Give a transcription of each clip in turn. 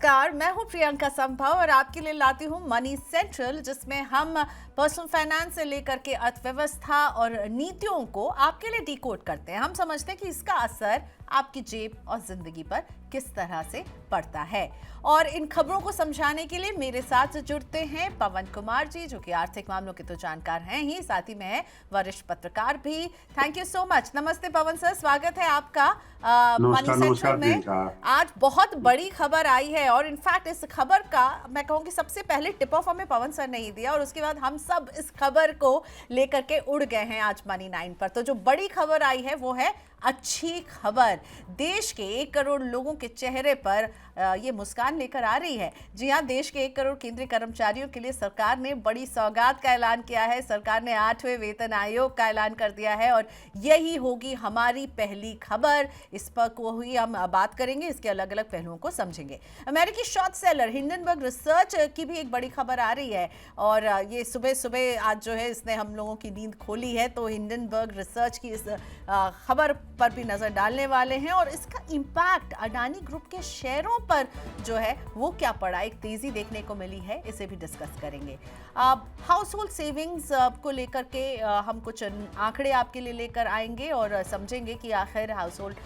नमस्कार, मैं हूं प्रियंका संभव और आपके लिए लाती हूं मनी सेंट्रल, जिसमें हम पर्सनल फाइनेंस से लेकर के अर्थव्यवस्था और नीतियों को आपके लिए डिकोड करते हैं। हम समझते हैं कि इसका असर आपकी जेब और जिंदगी पर किस तरह से पड़ता है। और इन खबरों को समझाने के लिए मेरे साथ जुड़ते हैं पवन कुमार जी, जो कि आर्थिक मामलों के तो जानकार हैं ही, साथ ही में है वरिष्ठ पत्रकार भी। Thank you so much. नमस्ते पवन सर, स्वागत है आपका मनी सेंट्रल में। आज बहुत बड़ी खबर आई है और इनफैक्ट इस खबर का मैं कहूँ कि सबसे पहले टिप ऑफ हमें पवन सर ने ही दिया और उसके बाद हम सब इस खबर को लेकर के उड़ गए हैं आज मनी 9 पर। तो जो बड़ी खबर आई है वो है अच्छी खबर। देश के 1 करोड़ लोगों के चेहरे पर ये मुस्कान लेकर आ रही है। जी हाँ, देश के 1 करोड़ केंद्रीय कर्मचारियों के लिए सरकार ने बड़ी सौगात का ऐलान किया है। सरकार ने 8वें वेतन आयोग का ऐलान कर दिया है और यही होगी हमारी पहली खबर। इस पर को ही हम बात करेंगे, इसके अलग अलग पहलुओं को समझेंगे। अमेरिकी शॉर्ट सेलर हिंडनबर्ग रिसर्च की भी एक बड़ी खबर आ रही है और ये सुबह सुबह आज जो है इसने हम लोगों की नींद खोली है। तो हिंडनबर्ग रिसर्च की इस खबर पर भी नजर डालने वाले हैं और इसका इंपैक्ट अडानी ग्रुप के शेयरों पर जो है वो क्या पड़ा, एक तेजी देखने को मिली है, इसे भी डिस्कस करेंगे। हाउस होल्ड सेविंग्स को लेकर के हम कुछ आंकड़े आपके लिए लेकर आएंगे और समझेंगे कि आखिर हाउस होल्ड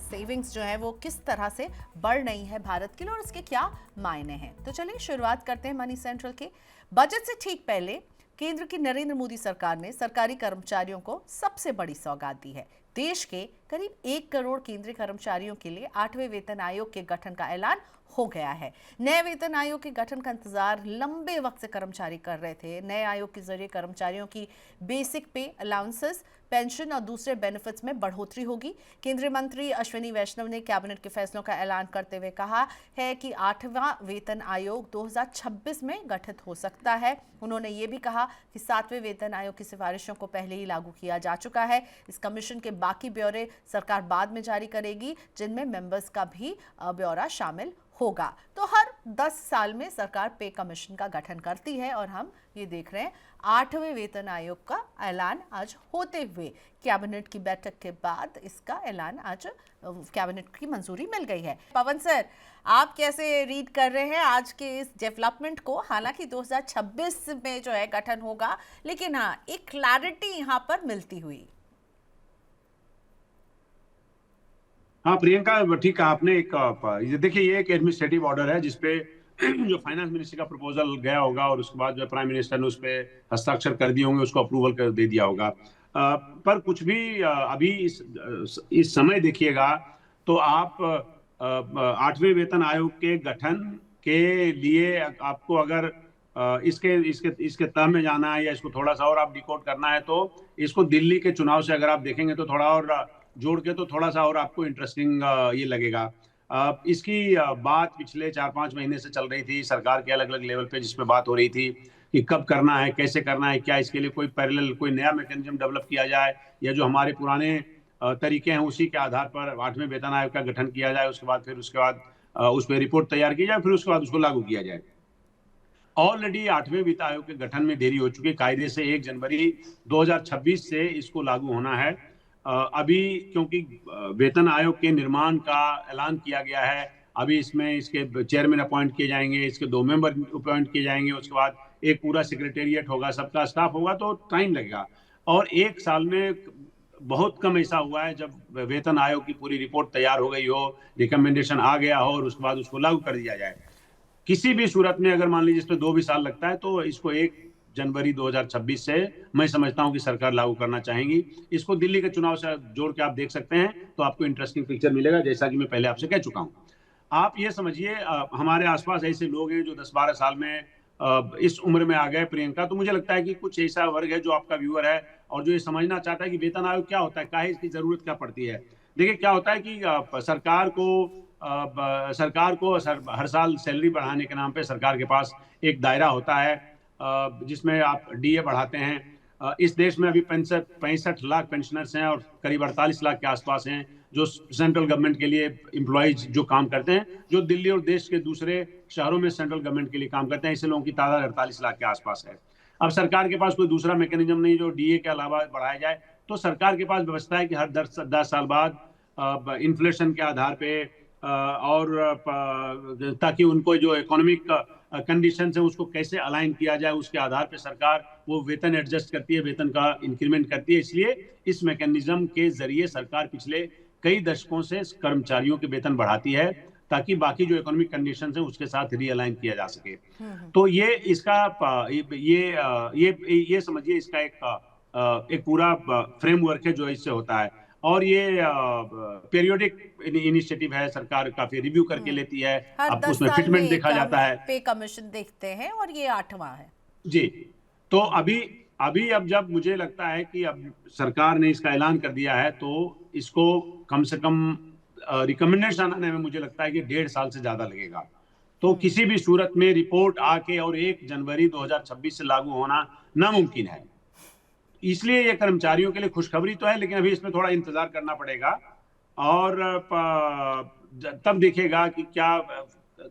सेविंग्स जो है वो किस तरह से बढ़ रही है भारत के लिए और इसके क्या मायने हैं। तो चलिए शुरुआत करते हैं मनी सेंट्रल के। बजट से ठीक पहले केंद्र की नरेंद्र मोदी सरकार ने सरकारी कर्मचारियों को सबसे बड़ी सौगात दी है। देश के करीब 1 करोड़ केंद्रीय कर्मचारियों के लिए 8वें वेतन आयोग के गठन का ऐलान हो गया है। नए वेतन आयोग के गठन का इंतजार लंबे वक्त से कर्मचारी कर रहे थे। नए आयोग के जरिए कर्मचारियों की बेसिक पे, अलाउंसेस, पेंशन और दूसरे बेनिफिट्स में बढ़ोतरी होगी। केंद्रीय मंत्री अश्विनी वैष्णव ने कैबिनेट के फैसलों का ऐलान करते हुए कहा है कि 8वां वेतन आयोग 2026 में गठित हो सकता है। उन्होंने ये भी कहा कि 7वें वेतन आयोग की सिफारिशों को पहले ही लागू किया जा चुका है। इस कमीशन के बाकी ब्यौरे सरकार बाद में जारी करेगी, जिनमें मेंबर्स का भी ब्यौरा शामिल होगा। तो हर 10 साल में सरकार पे कमीशन का गठन करती है और हम ये देख रहे हैं 8वें वेतन आयोग का ऐलान आज होते हुए कैबिनेट की बैठक के बाद इसका ऐलान आज कैबिनेट की मंजूरी मिल गई है। पवन सर, आप कैसे रीड कर रहे हैं आज के इस डेवलपमेंट को? हालांकि 2026 में जो है गठन होगा, लेकिन हाँ, एक क्लैरिटी यहाँ पर मिलती हुई। हाँ प्रियंका, ठीक कहा आपने। ये देखिए, ये एक एडमिनिस्ट्रेटिव ऑर्डर है जिसपे जो फाइनेंस मिनिस्ट्री का प्रपोजल गया होगा और उसके बाद जो प्राइम मिनिस्टर ने उस पे हस्ताक्षर कर दिए होंगे, उसको अप्रूवल कर दे दिया होगा। पर कुछ भी अभी इस समय देखिएगा तो आप 8वें वेतन आयोग के गठन के लिए आपको अगर इसके इसके इसके तह में जाना है या इसको थोड़ा सा और आप डिकोड करना है, तो इसको दिल्ली के चुनाव से अगर आप देखेंगे तो थोड़ा और जोड़ के तो थोड़ा सा और आपको इंटरेस्टिंग ये लगेगा। इसकी बात पिछले 4-5 महीने से चल रही थी सरकार के अलग अलग लेवल पे, जिसमें बात हो रही थी कि कब करना है, कैसे करना है, क्या इसके लिए कोई पैरेलल कोई नया मैकेनिज्म डेवलप किया जाए या जो हमारे पुराने तरीके हैं उसी के आधार पर 8वें वेतन आयोग का गठन किया जाए। उसके बाद उस पर रिपोर्ट तैयार की जाए, फिर उसके बाद उसको लागू किया जाए। ऑलरेडी 8वें वित्त आयोग के गठन में देरी हो चुकी है। कायदे से 1 जनवरी 2026 से इसको लागू होना है। अभी क्योंकि वेतन आयोग के निर्माण का ऐलान किया गया है, अभी इसमें इसके चेयरमैन अपॉइंट किए जाएंगे, इसके 2 मेंबर अपॉइंट किए जाएंगे, उसके बाद एक पूरा सेक्रेटेरिएट होगा, सबका स्टाफ होगा, तो टाइम लगेगा। और 1 साल में बहुत कम ऐसा हुआ है जब वेतन आयोग की पूरी रिपोर्ट तैयार हो गई हो, रिकमेंडेशन आ गया हो और उसके बाद उसको लागू कर दिया जाए। किसी भी सूरत में अगर मान लीजिए इस पर 2 भी साल लगता है तो इसको 1 जनवरी 2026 से मैं समझता हूं कि सरकार लागू करना चाहेंगी। इसको दिल्ली के चुनाव से जोड़ के आप देख सकते हैं तो आपको इंटरेस्टिंग पिक्चर मिलेगा, जैसा कि मैं पहले आपसे कह चुका हूं। आप ये समझिए, हमारे आसपास ऐसे लोग हैं जो 10-12 साल में इस उम्र में आ गए प्रियंका। तो मुझे लगता है कि कुछ ऐसा वर्ग है जो आपका व्यूअर है और जो ये समझना चाहता है कि वेतन आयोग क्या होता है, काहे इसकी जरूरत क्या पड़ती है। देखिए क्या होता है कि सरकार को हर साल सैलरी बढ़ाने के नाम पे सरकार के पास एक दायरा होता है जिसमें आप डीए बढ़ाते हैं। इस देश में अभी 65 लाख पेंशनर्स हैं और करीब 48 लाख के आसपास हैं जो सेंट्रल गवर्नमेंट के लिए एम्प्लॉइज जो काम करते हैं, जो दिल्ली और देश के दूसरे शहरों में सेंट्रल गवर्नमेंट के लिए काम करते हैं। ऐसे लोगों की तादाद 48 लाख के आसपास है। अब सरकार के पास कोई दूसरा मैकेनिज्म नहीं जो डीए के अलावा बढ़ाया जाए, तो सरकार के पास व्यवस्था है कि हर 10 साल बाद इन्फ्लेशन के आधार पे ताकि उनको जो इकोनॉमिक कंडीशन है उसको कैसे अलाइन किया जाए, उसके आधार पर सरकार वो वेतन एडजस्ट करती है, वेतन का इंक्रीमेंट करती है। इसलिए इस मैकेनिज्म के जरिए सरकार पिछले कई दशकों से कर्मचारियों के वेतन बढ़ाती है ताकि बाकी जो इकोनॉमिक कंडीशन है उसके साथ रीअलाइन किया जा सके। तो ये इसका ये समझिए इसका एक पूरा फ्रेमवर्क है जो इससे होता है। और ये पीरियोडिक इनिशिएटिव है, सरकार काफी रिव्यू करके लेती है, हर अब 10 उसमें साल फिटमेंट में देखा जाता है। पे कमीशन देखते हैं और ये 8वां है जी। तो अभी अब जब मुझे लगता है कि अब सरकार ने इसका ऐलान कर दिया है तो इसको कम से कम रिकमेंडेशन आने में मुझे लगता है कि 1.5 साल से ज्यादा लगेगा। तो किसी भी सूरत में रिपोर्ट आके और 1 जनवरी 2026 से लागू होना नामुमकिन है। इसलिए ये कर्मचारियों के लिए खुशखबरी तो है, लेकिन अभी इसमें थोड़ा इंतजार करना पड़ेगा और तब देखेगा कि क्या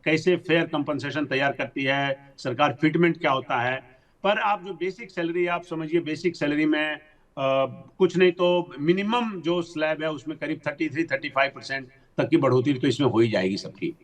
कैसे फेयर कंपनसेशन तैयार करती है सरकार, फिटमेंट क्या होता है। पर आप जो बेसिक सैलरी, आप समझिए बेसिक सैलरी में कुछ नहीं तो मिनिमम जो स्लैब है उसमें करीब 33-35% तक की बढ़ोतरी तो इसमें हो ही जाएगी सबकी।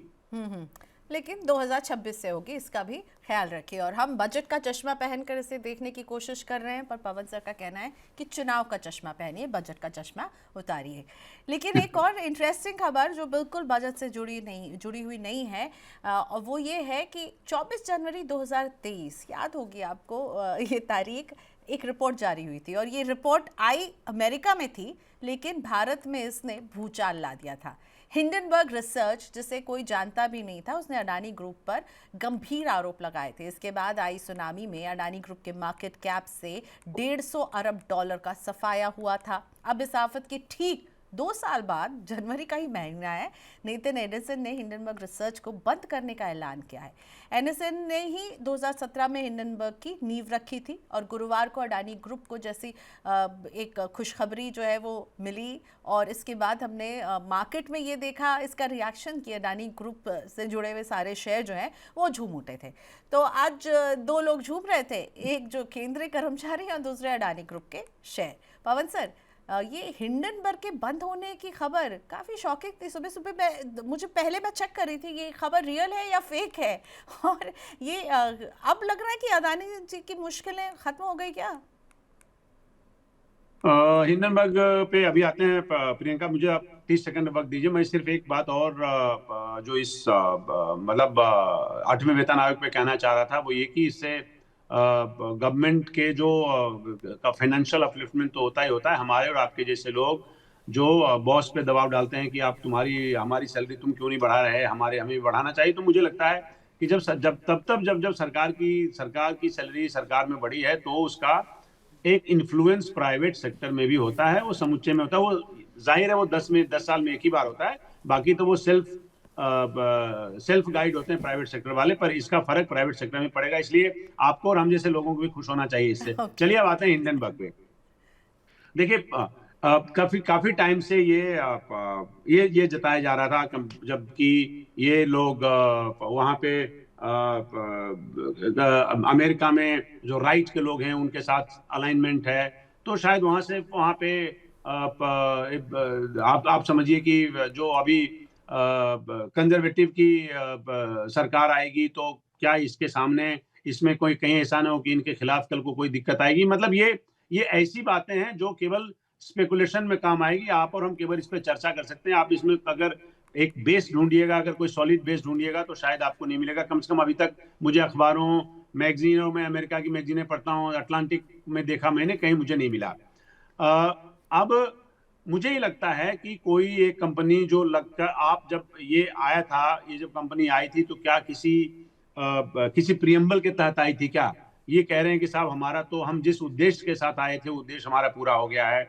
लेकिन 2026 से होगी, इसका भी ख्याल रखिए। और हम बजट का चश्मा पहनकर इसे देखने की कोशिश कर रहे हैं, पर पवन सर का कहना है कि चुनाव का चश्मा पहनिए, बजट का चश्मा उतारिए। लेकिन एक और इंटरेस्टिंग खबर जो बिल्कुल बजट से जुड़ी हुई नहीं है, और वो ये है कि 24 जनवरी 2023, याद होगी आपको ये तारीख, एक रिपोर्ट जारी हुई थी और ये रिपोर्ट आई अमेरिका में थी, लेकिन भारत में इसने भूचाल ला दिया था। हिंडनबर्ग रिसर्च, जिसे कोई जानता भी नहीं था, उसने अडानी ग्रुप पर गंभीर आरोप लगाए थे। इसके बाद आई सुनामी में अडानी ग्रुप के मार्केट कैप से 150 अरब डॉलर का सफाया हुआ था। अब इस आफत के ठीक 2 साल बाद, जनवरी का ही महीना है, नेथन एंडरसन ने हिंडनबर्ग रिसर्च को बंद करने का ऐलान किया है। एंडरसन ने ही 2017 में हिंडनबर्ग की नींव रखी थी और गुरुवार को अडानी ग्रुप को जैसी एक खुशखबरी जो है वो मिली और इसके बाद हमने मार्केट में ये देखा, इसका रिएक्शन कि अडानी ग्रुप से जुड़े हुए सारे शेयर जो हैं वो झूम उठे थे। तो आज 2 लोग झूम रहे थे, एक जो केंद्रीय कर्मचारी और दूसरे अडानी ग्रुप के शेयर। पवन सर, ये हिंडनबर्ग के बंद होने की खबर काफ़ी शॉकिंग थी। सुबह सुबह मुझे पहले मैं चेक कर रही थी ये खबर रियल है या फेक है, और ये अब लग रहा है कि अडानी जी की मुश्किलें खत्म हो गई क्या? हिंडनबर्ग पे अभी आते हैं प्रियंका, मुझे आप 30 सेकंड वक्त दीजिए। मैं सिर्फ एक बात और जो इस मतलब 8वें वेतन आयोग पे कहना चाह रहा था वो ये कि इससे गवर्नमेंट के जो का फाइनेंशियल अपलिफ्टमेंट तो होता ही होता है। हमारे और आपके जैसे लोग जो बॉस पे दबाव डालते हैं कि आप हमारी सैलरी तुम क्यों नहीं बढ़ा रहे, हमें बढ़ाना चाहिए। तो मुझे लगता है कि जब सरकार की सैलरी सरकार में बढ़ी है तो उसका एक इन्फ्लुएंस प्राइवेट सेक्टर में भी होता है, वो समुच्चय में होता है। वो जाहिर है वो 10 साल में एक ही बार होता है, बाकी तो वो सेल्फ गाइड होते हैं प्राइवेट सेक्टर वाले। पर इसका फर्क प्राइवेट सेक्टर में पड़ेगा, इसलिए आपको और हम जैसे लोगों को भी खुश होना चाहिए इससे। चलिए अब आते हैं हिंडनबर्ग पे। देखिए काफी टाइम से ये जताया जा रहा था, जबकि ये लोग वहां पे अमेरिका में जो राइट के लोग हैं उनके साथ अलाइनमेंट है, तो शायद वहां पे आप समझिए कि जो अभी कंजर्वेटिव की सरकार आएगी तो क्या इसके सामने इसमें कोई कहीं ऐसा ना हो कि इनके खिलाफ कल को कोई दिक्कत आएगी। मतलब ये ऐसी बातें हैं जो केवल स्पेकुलेशन में काम आएगी। आप और हम केवल इस पर चर्चा कर सकते हैं। आप इसमें अगर एक बेस ढूंढिएगा, अगर कोई सॉलिड बेस ढूंढिएगा तो शायद आपको नहीं मिलेगा। कम से कम अभी तक मुझे अखबारों, मैगजीनों में, अमेरिका की मैगजीनें पढ़ता हूँ, अटलांटिक में देखा मैंने, कहीं मुझे नहीं मिला। अब मुझे ही लगता है कि कोई एक कंपनी जो लगकर आप जब ये आया था, ये जब कंपनी आई थी तो क्या किसी प्रियम्बल के तहत आई थी क्या? ये कह रहे हैं कि साहब हम जिस उद्देश्य के साथ आए थे उद्देश्य हमारा पूरा हो गया है,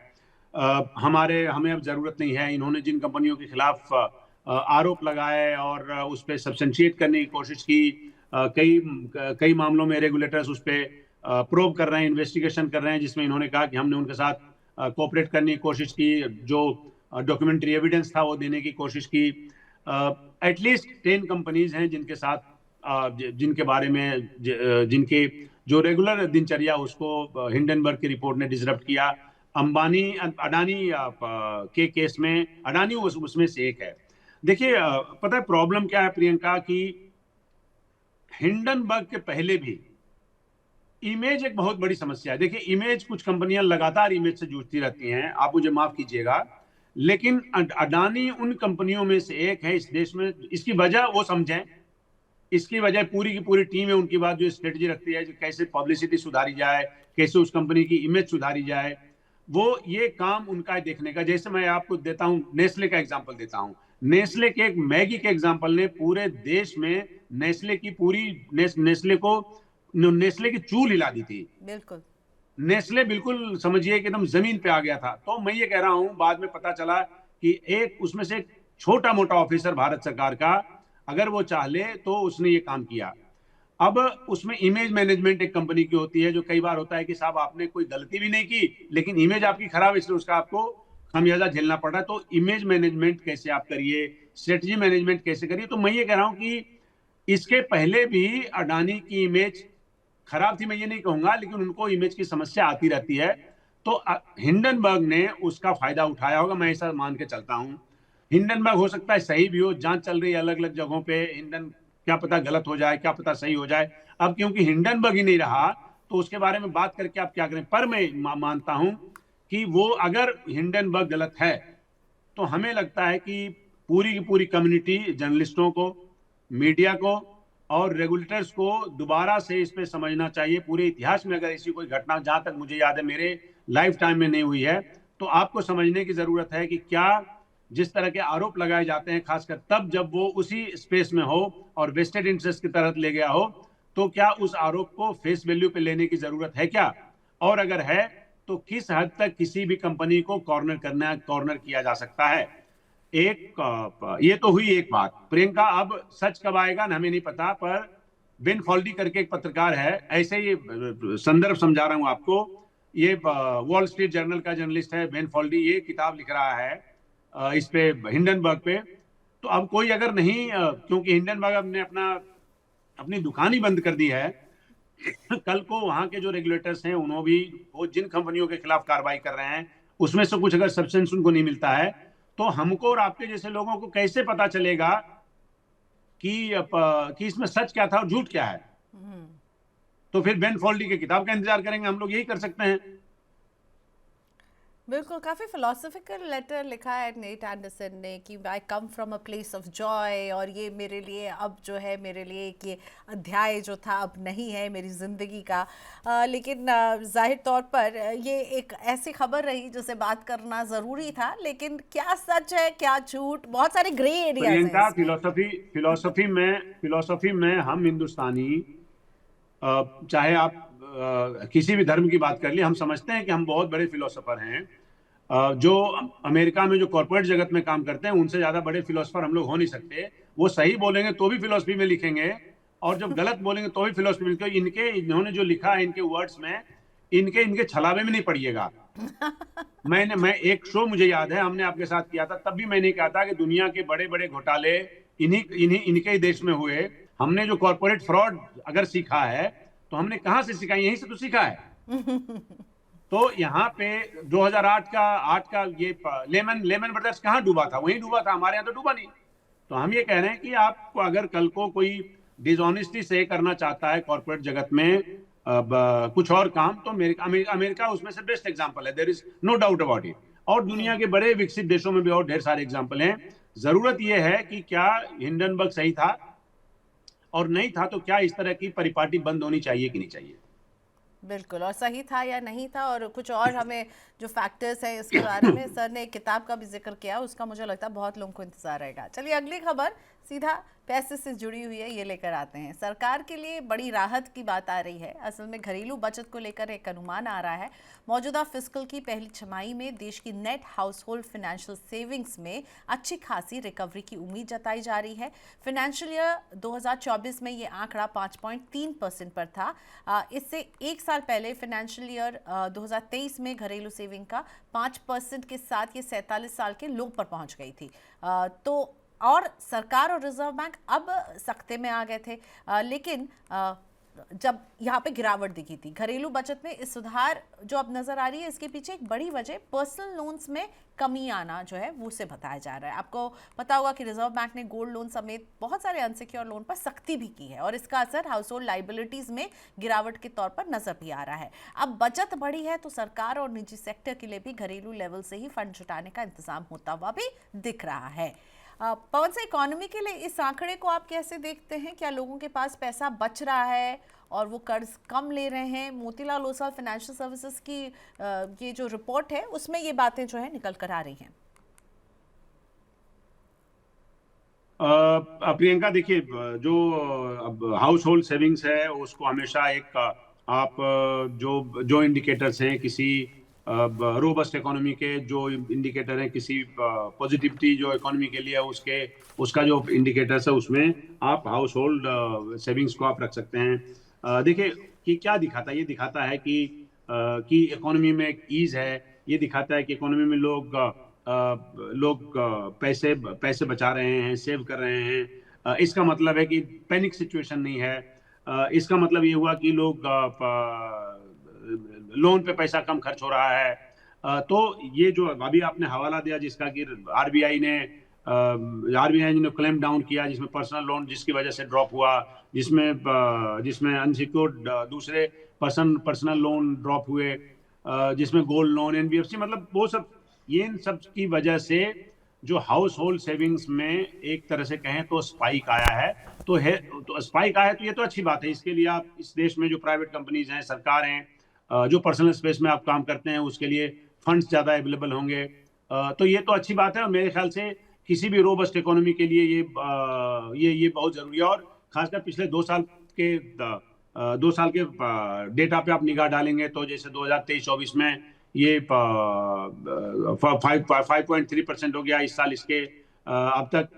हमें अब जरूरत नहीं है। इन्होंने जिन कंपनियों के खिलाफ आरोप लगाए और उस पर सब्सटेंशिएट करने की कोशिश की, कई मामलों में रेगुलेटर्स उस पर प्रोब कर रहे हैं, इन्वेस्टिगेशन कर रहे हैं, जिसमें इन्होंने कहा कि हमने उनके साथ कोऑपरेट करने की कोशिश की, जो डॉक्यूमेंट्री एविडेंस था वो देने की कोशिश की। एटलीस्ट 10 कंपनीज हैं जिनके बारे में जिनके जो रेगुलर दिनचर्या उसको हिंडनबर्ग की रिपोर्ट ने डिसरप्ट किया। अडानी के केस में अडानी उसमें से एक है। देखिए पता है प्रॉब्लम क्या है प्रियंका कि हिंडनबर्ग के पहले भी इमेज एक बहुत बड़ी समस्या है। देखिए इमेज, कुछ कंपनियां लगातार इमेज से जूझती रहती हैं, आप मुझे माफ कीजिएगा, लेकिन अडानी उन कंपनियों में से एक है इस देश में। इसकी वजह वो समझें, इसकी वजह पूरी की पूरी टीम है उनकी बात जो स्ट्रेटजी रखती है कि कैसे पब्लिसिटी सुधारी जाए, कैसे उस कंपनी की इमेज सुधारी जाए, वो ये काम उनका है देखने का। जैसे मैं आपको देता हूं, नेस्ले का एग्जांपल देता हूं। नेस्ले के एक मैगी के एग्जांपल ने पूरे देश में नेस्ले की पूरी नेस्ले को नेस्ले की चूल हिला दी थी। बिल्कुल। नेस्ले बिल्कुल समझिए कि एकदम जमीन पे आ गया था। तो मैं ये कह रहा हूं, बाद में पता चला कि एक उसमें से एक छोटा मोटा ऑफिसर भारत सरकार का, अगर वो चाह ले तो उसने ये काम किया। अब उसमें इमेज मैनेजमेंट एक कंपनी की होती है, जो कई बार होता है कि साहब आपने कोई गलती भी नहीं की लेकिन इमेज आपकी खराब है, इसलिए उसका आपको खमियाजा झेलना पड़ रहा है। तो इमेज मैनेजमेंट कैसे आप करिए, स्ट्रेटजी मैनेजमेंट कैसे करिए। तो मैं ये कह रहा हूं कि इसके पहले भी अडानी की इमेज खराब थी, मैं ये नहीं कहूंगा, लेकिन उनको इमेज की समस्या आती रहती है। तो हिंडनबर्ग ने उसका फायदा उठाया होगा, मैं ऐसा मान के चलता हूं। हिंडनबर्ग हो सकता है सही भी हो, जांच चल रही है अलग अलग जगहों पे। हिंडन, क्या पता गलत हो जाए, क्या पता सही हो जाए। अब क्योंकि हिंडनबर्ग ही नहीं रहा तो उसके बारे में बात करके आप क्या करें। पर मैं मानता हूं कि वो, अगर हिंडनबर्ग गलत है तो हमें लगता है कि पूरी की पूरी कम्युनिटी, जर्नलिस्टों को, मीडिया को और रेगुलेटर्स को दोबारा से इस पे समझना चाहिए। पूरे इतिहास में अगर ऐसी कोई घटना, जहां तक मुझे याद है मेरे लाइफ टाइम में नहीं हुई है, तो आपको समझने की जरूरत है कि क्या जिस तरह के आरोप लगाए जाते हैं, खासकर तब जब वो उसी स्पेस में हो और वेस्टेड इंटरेस्ट की तरह ले गया हो, तो क्या उस आरोप को फेस वैल्यू पे लेने की जरूरत है क्या? और अगर है तो किस हद तक किसी भी कंपनी को कॉर्नर किया जा सकता है। ये तो हुई एक बात प्रियंका। अब सच कब आएगा ना हमें नहीं पता, पर बेन फॉल्डी करके एक पत्रकार है, ऐसे ही संदर्भ समझा रहा हूं आपको। ये वॉल स्ट्रीट जर्नल का जर्नलिस्ट है बेन फॉल्डी, ये किताब लिख रहा है इस पे, हिंडनबर्ग पे। तो अब कोई अगर नहीं, क्योंकि हिंडनबर्ग ने अपनी दुकान ही बंद कर दी है, कल को वहां के जो रेगुलेटर्स हैं उन्होंने भी, वो जिन कंपनियों के खिलाफ कार्रवाई कर रहे हैं उसमें से कुछ अगर सब्सटेंस उनको नहीं मिलता है, तो हमको और आपके जैसे लोगों को कैसे पता चलेगा कि इसमें सच क्या था और झूठ क्या है? तो फिर बेन फोल्डी की किताब का इंतजार करेंगे, हम लोग यही कर सकते हैं। बिल्कुल, काफ़ी फिलोसफिकल लेटर लिखा है नेट एंडरसन ने कि I come from a place of joy, और ये मेरे लिए अब जो है, मेरे लिए एक ये अध्याय जो था अब नहीं है मेरी ज़िंदगी का। लेकिन जाहिर तौर पर ये एक ऐसी खबर रही जिसे बात करना ज़रूरी था, लेकिन क्या सच है क्या झूठ, बहुत सारे ग्रे एरियाज हैं प्रियंका, इसमें। फिलोसफी में हम हिंदुस्तानी, चाहे आप किसी भी धर्म की बात कर ली, हम समझते हैं कि हम बहुत बड़े फिलोसोफर हैं। जो अमेरिका में जो कॉर्पोरेट जगत में काम करते हैं उनसे ज्यादा बड़े फिलोसोफर हम लोग हो नहीं सकते। वो सही बोलेंगे तो भी फिलोसफी में लिखेंगे, और जब गलत बोलेंगे तो भी फिलोसफी में लिखेंगे। इन्होंने जो लिखा है इनके वर्ड्स में, इनके छलावे में नहीं पड़िएगा। मैं एक शो मुझे याद है हमने आपके साथ किया था, तब भी मैंने कहा था कि दुनिया के बड़े बड़े घोटाले इनके ही देश में हुए। हमने जो कॉर्पोरेट फ्रॉड अगर सीखा है तो हमने कहां से सीखा? यहीं से तो सीखा है। तो यहाँ पे 2008 का ये लेमन ब्रदर्स कहाँ डूबा था? वहीं डूबा था, हमारे यहाँ तो डूबा नहीं। तो हम ये कह रहे हैं कि आपको अगर कल को कोई डिसऑनेस्टी से करना चाहता है कॉर्पोरेट जगत में कुछ और काम, तो अमेरिका उसमें से बेस्ट एग्जांपल है, there is no doubt about it. और दुनिया के बड़े विकसित देशों में भी और ढेर सारे एग्जांपल हैं। जरूरत यह है कि क्या हिंडनबर्ग सही था, और नहीं था तो क्या इस तरह की परिपाटी बंद होनी चाहिए कि नहीं चाहिए? बिल्कुल, और सही था या नहीं था, और कुछ और हमें जो फैक्टर्स हैं इसके बारे में सर ने एक किताब का भी जिक्र किया, उसका मुझे लगता है बहुत लोगों को इंतजार रहेगा। चलिए अगली खबर सीधा पैसे से जुड़ी हुई है, ये लेकर आते हैं। सरकार के लिए बड़ी राहत की बात आ रही है। असल में घरेलू बचत को लेकर एक अनुमान आ रहा है। मौजूदा फिस्कल की पहली छमाही में देश की net house hold financial savings में अच्छी खासी रिकवरी की उम्मीद जताई जा रही है। फाइनेंशियल ईयर 2024 में ये आंकड़ा 5.3% पर था। इससे एक साल पहले फाइनेंशियल ईयर 2023 में घरेलू सेविंग का 5% के साथ ये 47 साल के लो पर पहुंच गई थी। तो और सरकार और रिजर्व बैंक अब सख्ते में आ गए थे, लेकिन जब यहाँ पे गिरावट दिखी थी घरेलू बचत में, इस सुधार जो अब नजर आ रही है, इसके पीछे एक बड़ी वजह पर्सनल लोन्स में कमी आना जो है वो से बताया जा रहा है। आपको पता होगा कि रिजर्व बैंक ने गोल्ड लोन समेत बहुत सारे अनसिक्योर लोन पर सख्ती भी की है और इसका असर हाउस होल्ड लाइबिलिटीज में गिरावट के तौर पर नजर भी आ रहा है। अब बचत बढ़ी है तो सरकार और निजी सेक्टर के लिए भी घरेलू लेवल से ही फंड जुटाने का इंतजाम होता हुआ भी दिख रहा है। पवन से, इकोनॉमी के लिए इस आंकड़े को आप कैसे देखते हैं? क्या लोगों के पास पैसा बच रहा है और वो कर्ज कम ले रहे हैं? मोतीलाल ओसवाल फाइनेंशियल सर्विसेज की ये जो रिपोर्ट है उसमें ये बातें जो है निकल कर आ रही हैं। प्रियंका, देखिए, जो अब हाउस होल्ड सेविंग्स है उसको हमेशा एक आप जो जो इंडिकेटर्स हैं किसी रोबस्ट इकोनॉमी के, जो इंडिकेटर हैं किसी पॉजिटिविटी जो इकोनॉमी के लिए है उसका जो इंडिकेटर्स है उसमें आप हाउस होल्ड सेविंग्स को आप रख सकते हैं। देखिए कि क्या दिखाता है, ये दिखाता है कि इकोनॉमी में एक ईज है, ये दिखाता है कि इकोनॉमी में लोग पैसे बचा रहे हैं, सेव कर रहे हैं। इसका मतलब है कि पैनिक सिचुएशन नहीं है। इसका मतलब ये हुआ कि लोग लोन पे पैसा कम खर्च हो रहा है। तो ये जो अभी आपने हवाला दिया जिसका कि आरबीआई ने क्लेम डाउन किया, जिसमें पर्सनल लोन जिसकी वजह से ड्रॉप हुआ, जिसमें अनसिक्योर्ड दूसरे पर्सनल लोन ड्रॉप हुए, जिसमें गोल्ड लोन, एनबीएफसी, मतलब वो सब, ये इन सब की वजह से जो हाउस होल्ड सेविंग्स में एक तरह से कहें तो स्पाइक आया है। तो स्पाइक आया है तो ये तो अच्छी बात है। इसके लिए आप इस देश में जो प्राइवेट कंपनीज हैं, सरकार हैं, जो पर्सनल स्पेस में आप काम करते हैं उसके लिए फंड्स ज़्यादा अवेलेबल होंगे। तो ये तो अच्छी बात है और मेरे ख्याल से किसी भी रोबस्ट इकोनॉमी के लिए ये बहुत ज़रूरी है। और खासकर पिछले 2 साल के डेटा पे आप निगाह डालेंगे तो जैसे 2023-24 में ये 5.3% हो गया इस साल। इसके अब तक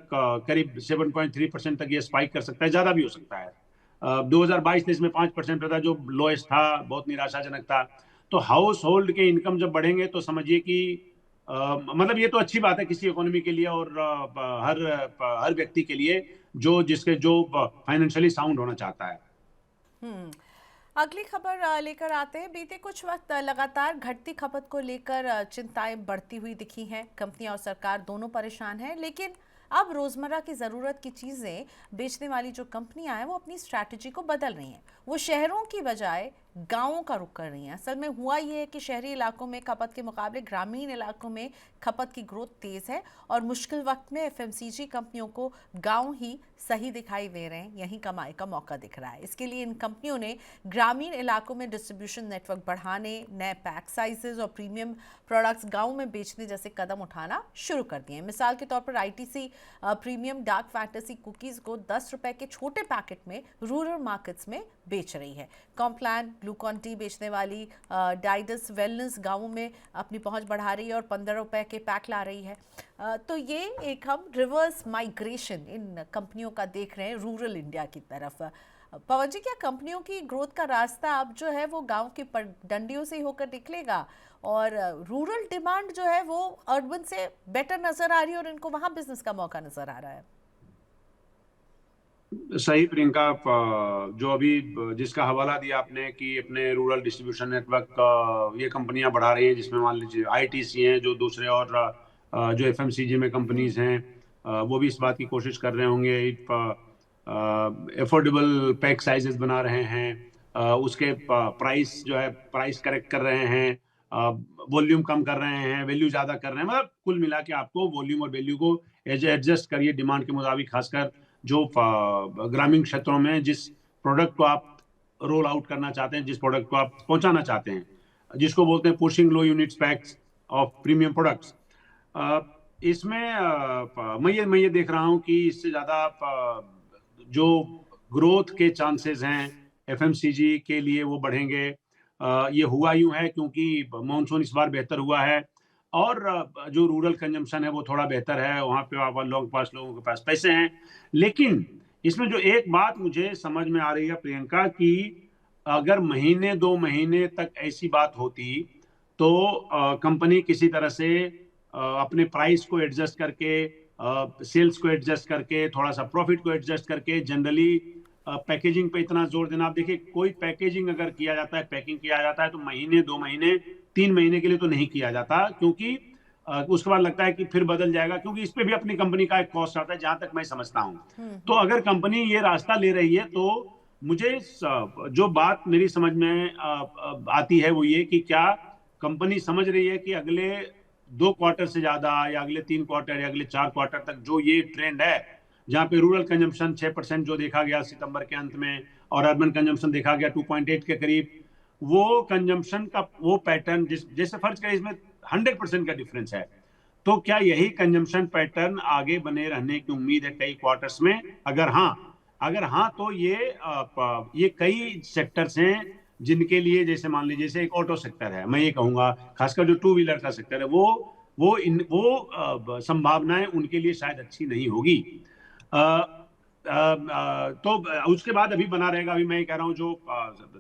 करीब 7.3% तक ये स्पाइक कर सकता है, ज़्यादा भी हो सकता है। 2022-23 में 5% था जो लोएस्ट था, बहुत निराशाजनक था। तो हाउस होल्ड के इनकम जब बढ़ेंगे तो समझिए कि मतलब ये तो अच्छी बात है किसी इकोनॉमी के लिए और हर व्यक्ति के लिए जो फाइनेंशियली साउंड होना चाहता है। अगली खबर लेकर आते हैं। बीते कुछ वक्त लगातार घटती खपत को लेकर चिंताएं बढ़ती हुई दिखी हैं। कंपनियां और सरकार दोनों परेशान हैं, लेकिन अब रोजमर्रा की ज़रूरत की चीज़ें बेचने वाली जो कंपनियां हैं वो अपनी स्ट्रैटेजी को बदल रही हैं। वो शहरों की बजाय गांवों का रुख कर रही हैं। असल में हुआ ये है कि शहरी इलाकों में खपत के मुकाबले ग्रामीण इलाकों में खपत की ग्रोथ तेज़ है और मुश्किल वक्त में एफएमसीजी कंपनियों को गांव ही सही दिखाई दे रहे हैं, यहीं कमाई का मौका दिख रहा है। इसके लिए इन कंपनियों ने ग्रामीण इलाकों में डिस्ट्रीब्यूशन नेटवर्क बढ़ाने, नए पैक साइजेस और प्रीमियम प्रोडक्ट्स गाँव में बेचने जैसे कदम उठाना शुरू कर दिए हैं। मिसाल के तौर पर ITC premium dark fantasy cookies को 10 रुपए के छोटे पैकेट में रूरल मार्केट्स में बेच रही है। कॉम्प्लान ग्लूकॉन टी बेचने वाली डाइडस वेलनेस गांवों में अपनी पहुंच बढ़ा रही है और 15 रुपए के पैक ला रही है। तो ये एक हम रिवर्स माइग्रेशन इन कंपनियों का देख रहे हैं रूरल इंडिया की तरफ। पवन जी, क्या कंपनियों की ग्रोथ का रास्ता अब जो है वो गांव की डंडियों से ही होकर निकलेगा और रूरल डिमांड जो है वो अर्बन से बेटर नजर आ रही है और इनको वहां बिजनेस का मौका नजर आ रहा है? सही प्रियंका, जो अभी जिसका हवाला दिया आपने कि अपने रूरल डिस्ट्रीब्यूशन नेटवर्क ये कंपनियां बढ़ा रही हैं, जिसमें मान लीजिए आईटीसी हैं, जो दूसरे और जो एफएमसीजी में कंपनीज हैं वो भी इस बात की कोशिश कर रहे होंगे, एफोर्डेबल पैक साइजेस बना रहे हैं, उसके प्राइस करेक्ट कर रहे हैं, वॉल्यूम कम कर रहे हैं, वैल्यू ज़्यादा कर रहे हैं। मतलब कुल मिला के आपको वॉल्यूम और वैल्यू को एडजस्ट करिए डिमांड के मुताबिक, खासकर जो ग्रामीण क्षेत्रों में जिस प्रोडक्ट को आप रोल आउट करना चाहते हैं, जिस प्रोडक्ट को आप पहुंचाना चाहते हैं, जिसको बोलते हैं pushing low units PACS of premium products. इसमें मैं ये देख रहा हूं कि इससे ज़्यादा जो ग्रोथ के चांसेस हैं एफएमसीजी के लिए वो बढ़ेंगे। ये हुआ यूं है क्योंकि मानसून इस बार बेहतर हुआ है और जो रूरल कंजम्पशन है वो थोड़ा बेहतर है, वहाँ पे लोगों के पास पैसे हैं। लेकिन इसमें जो एक बात मुझे समझ में आ रही है प्रियंका, कि अगर महीने 2 महीने तक ऐसी बात होती तो कंपनी किसी तरह से अपने प्राइस को एडजस्ट करके, सेल्स को एडजस्ट करके, थोड़ा सा प्रॉफिट को एडजस्ट करके जनरली पैकेजिंग पे इतना जोर देना। आप देखिए, कोई पैकेजिंग अगर किया जाता है, पैकिंग किया जाता है, तो महीने, 2 महीने, 3 महीने के लिए तो नहीं किया जाता, क्योंकि उसके बाद लगता है कि फिर बदल जाएगा, क्योंकि इस पे भी अपनी कंपनी का एक कॉस्ट आता है, जहां तक मैं समझता हूं। तो अगर कंपनी ये रास्ता ले रही है, तो मुझे जो बात मेरी समझ में आती है वो ये कि क्या कंपनी समझ रही है कि अगले 2 क्वार्टर से ज्यादा, या अगले 3 क्वार्टर, या अगले 4 क्वार्टर तक जो ये ट्रेंड है, जहां पे रूरल कंजम्पशन 6% जो देखा गया सितंबर के अंत में, और अर्बन कंजम्पशन देखा गया 2.8 के करीब, वो कंजम्पशन का वो पैटर्न जैसे फर्ज करें, इसमें 100% का डिफरेंस है। तो क्या यही कंजम्पशन पैटर्न आगे बने रहने की उम्मीद है कई क्वार्टर्स में? अगर हाँ तो ये कई सेक्टर्स हैं जिनके लिए, जैसे मान लीजिए, जैसे एक ऑटो सेक्टर है, मैं ये कहूंगा, खासकर जो 2 व्हीलर का सेक्टर है, वो संभावनाएं उनके लिए शायद अच्छी नहीं होगी। तो उसके बाद अभी बना रहेगा, अभी मैं ये कह रहा हूँ, जो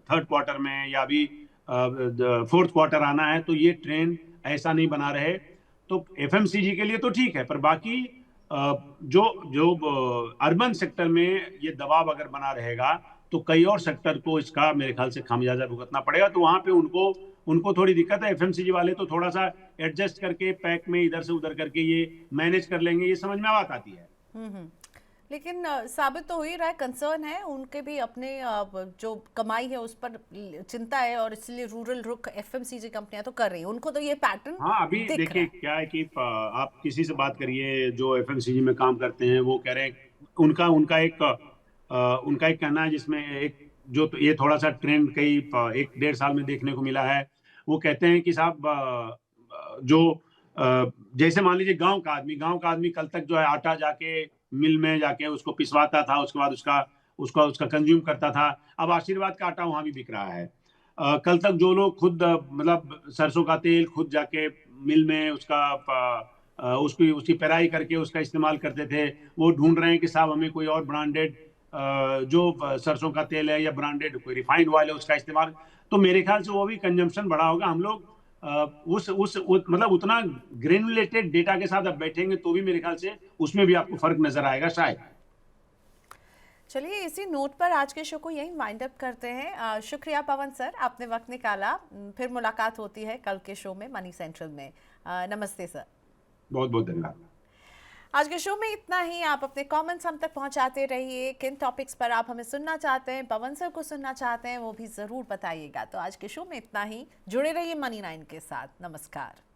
3rd क्वार्टर में या अभी 4th क्वार्टर आना है, तो ये ट्रेंड ऐसा नहीं बना रहे, तो एफएमसीजी के लिए तो ठीक है, पर बाकी जो जो अर्बन सेक्टर में ये दबाव अगर बना रहेगा, तो कई और सेक्टर को इसका मेरे ख्याल से खामियाजा भुगतना पड़ेगा। तो वहां पे उनको उनको थोड़ी दिक्कत है। एफएमसीजी वाले तो थोड़ा सा एडजस्ट करके, पैक में इधर से उधर करके ये मैनेज कर लेंगे, ये समझ में बात आती है। लेकिन साबित तो हो ही रहा है, कंसर्न है उनके भी, अपने जो कमाई है उस पर चिंता है, और इसलिए रूरल रुख एफएमसीजी कंपनियां तो कर रही हैं, उनको तो ये पैटर्न हाँ, अभी दिख रहा देखिए है। क्या है कि आप किसी से बात करिए जो एफएमसीजी में काम करते हैं, वो कह रहे हैं, उनका उनका एक कहना है, जिसमें एक जो तो ये थोड़ा सा ट्रेंड कई 1 डेढ़ साल में देखने को मिला है। वो कहते हैं कि साहब, जो जैसे मान लीजिए, गांव का आदमी कल तक जो है आटा जाके मिल में जाके उसको पिसवाता था, उसके बाद उसका उसका उसका कंज्यूम करता था। अब आशीर्वाद का आटा वहां भी बिक रहा है। कल तक जो लोग खुद मतलब सरसों का तेल खुद जाके मिल में उसकी उसकी पेराई करके उसका इस्तेमाल करते थे, वो ढूंढ रहे हैं कि साहब हमें कोई और ब्रांडेड जो सरसों का तेल है, या ब्रांडेड कोई रिफाइंड ऑयल है, उसका इस्तेमाल। तो मेरे ख्याल से वो भी कंजम्पशन बढ़ा होगा। हम लोग मतलब उतना ग्रेनुलेटेड डेटा के साथ अब बैठेंगे तो भी मेरे ख्याल से उसमें भी आपको फर्क नजर आएगा शायद। चलिए, इसी नोट पर आज के शो को यहीं वाइंड अप करते हैं। शुक्रिया पवन सर, आपने वक्त निकाला। फिर मुलाकात होती है कल के शो में, मनी सेंट्रल में। नमस्ते सर। बहुत बहुत धन्यवाद। आज के शो में इतना ही। आप अपने कमेंट्स हम तक पहुंचाते रहिए। किन टॉपिक्स पर आप हमें सुनना चाहते हैं, पवन सर को सुनना चाहते हैं, वो भी ज़रूर बताइएगा। तो आज के शो में इतना ही। जुड़े रहिए मनी 9 के साथ। नमस्कार।